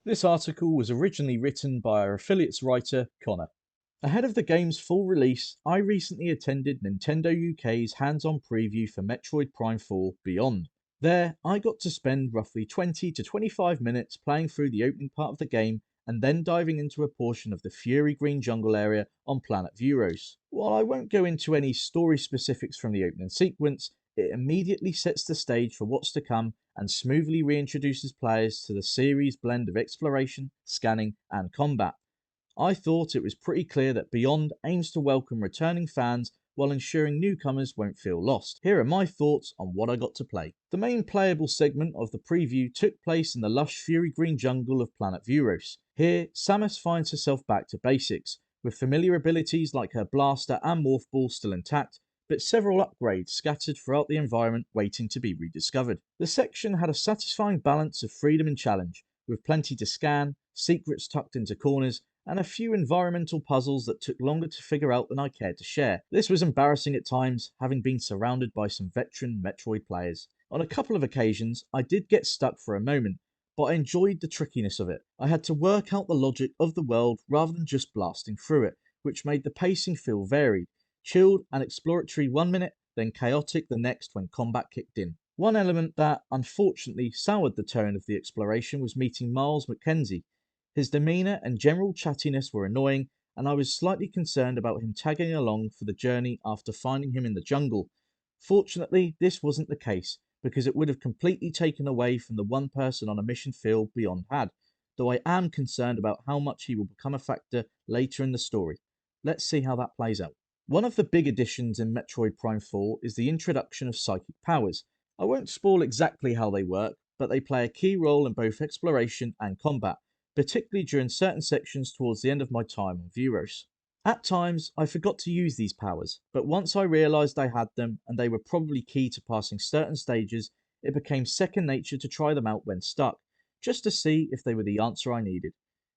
This article was originally written by our affiliates writer, Connor. Ahead of the game's full release, I recently attended Nintendo UK's hands-on preview for Metroid Prime 4 Beyond. There, I got to spend roughly 20 to 25 minutes playing through the opening part of the game and then diving into a portion of the Fury Green jungle area on Planet Viewros. While I won't go into any story specifics from the opening sequence, it immediately sets the stage for what's to come and smoothly reintroduces players to the series' blend of exploration, scanning, and combat. I thought it was pretty clear that Beyond aims to welcome returning fans while ensuring newcomers won't feel lost. Here are my thoughts on what I got to play. The main playable segment of the preview took place in the lush Fury Green jungle of Planet Viewros. Here, Samus finds herself back to basics, with familiar abilities like her blaster and morph ball still intact, but several upgrades scattered throughout the environment waiting to be rediscovered. The section had a satisfying balance of freedom and challenge, with plenty to scan, secrets tucked into corners, and a few environmental puzzles that took longer to figure out than I cared to share. This was embarrassing at times, having been surrounded by some veteran Metroid players. On a couple of occasions, I did get stuck for a moment, but I enjoyed the trickiness of it. I had to work out the logic of the world rather than just blasting through it, which made the pacing feel varied. Chilled and exploratory one minute, then chaotic the next when combat kicked in. One element that, unfortunately, soured the tone of the exploration was meeting Miles McKenzie. His demeanour and general chattiness were annoying, and I was slightly concerned about him tagging along for the journey after finding him in the jungle. Fortunately, this wasn't the case, because it would have completely taken away from the one person on a mission feel Beyond had, though I am concerned about how much he will become a factor later in the story. Let's see how that plays out. One of the big additions in Metroid Prime 4 is the introduction of psychic powers. I won't spoil exactly how they work, but they play a key role in both exploration and combat, particularly during certain sections towards the end of my time on Viewros. At times, I forgot to use these powers, but once I realised I had them and they were probably key to passing certain stages, it became second nature to try them out when stuck, just to see if they were the answer I needed.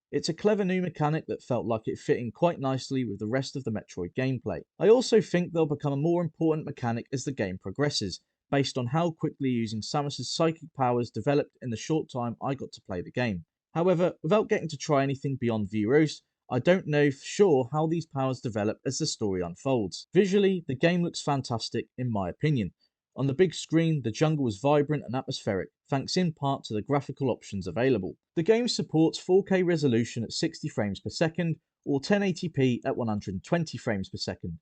It's a clever new mechanic that felt like it fit in quite nicely with the rest of the Metroid gameplay. I also think they'll become a more important mechanic as the game progresses, based on how quickly using Samus's psychic powers developed in the short time I got to play the game. However, without getting to try anything beyond Viewros, I don't know for sure how these powers develop as the story unfolds. Visually, the game looks fantastic in my opinion. On the big screen, the jungle was vibrant and atmospheric, thanks in part to the graphical options available. The game supports 4K resolution at 60 frames per second or 1080p at 120 frames per second.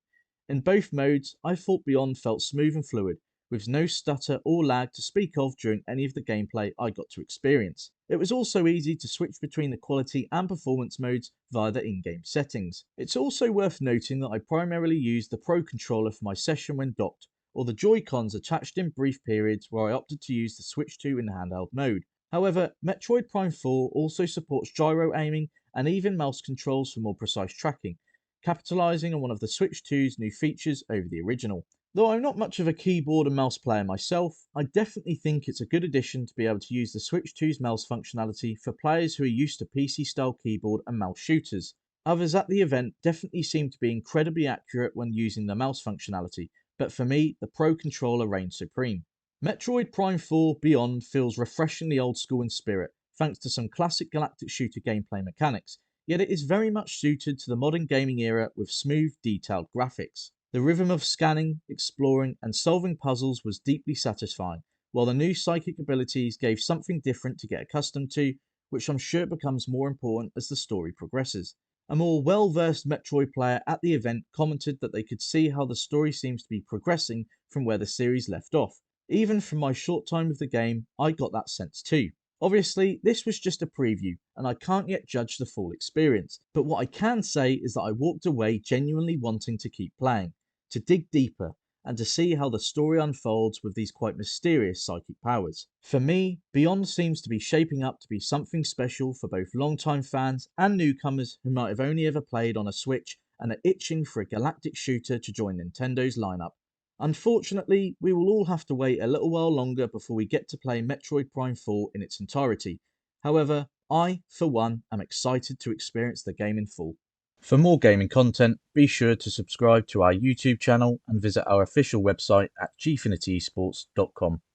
In both modes, I thought Beyond felt smooth and fluid, with no stutter or lag to speak of during any of the gameplay I got to experience. It was also easy to switch between the quality and performance modes via the in-game settings. It's also worth noting that I primarily used the Pro controller for my session when docked, or the Joy-Cons attached in brief periods where I opted to use the Switch 2 in handheld mode. However, Metroid Prime 4 also supports gyro aiming and even mouse controls for more precise tracking, capitalising on one of the Switch 2's new features over the original. Though I'm not much of a keyboard and mouse player myself, I definitely think it's a good addition to be able to use the Switch 2's mouse functionality for players who are used to PC-style keyboard and mouse shooters. Others at the event definitely seem to be incredibly accurate when using the mouse functionality, but for me, the Pro controller reigns supreme. Metroid Prime 4 Beyond feels refreshingly old school in spirit, thanks to some classic galactic shooter gameplay mechanics, yet it is very much suited to the modern gaming era with smooth, detailed graphics. The rhythm of scanning, exploring, and solving puzzles was deeply satisfying, while the new psychic abilities gave something different to get accustomed to, which I'm sure becomes more important as the story progresses. A more well-versed Metroid player at the event commented that they could see how the story seems to be progressing from where the series left off. Even from my short time with the game, I got that sense too. Obviously, this was just a preview, and I can't yet judge the full experience, but what I can say is that I walked away genuinely wanting to keep playing, to dig deeper, and to see how the story unfolds with these quite mysterious psychic powers. For me, Beyond seems to be shaping up to be something special for both longtime fans and newcomers who might have only ever played on a Switch and are itching for a galactic shooter to join Nintendo's lineup. Unfortunately, we will all have to wait a little while longer before we get to play Metroid Prime 4 in its entirety. However, I, for one, am excited to experience the game in full. For more gaming content, be sure to subscribe to our YouTube channel and visit our official website at gfinityesports.com.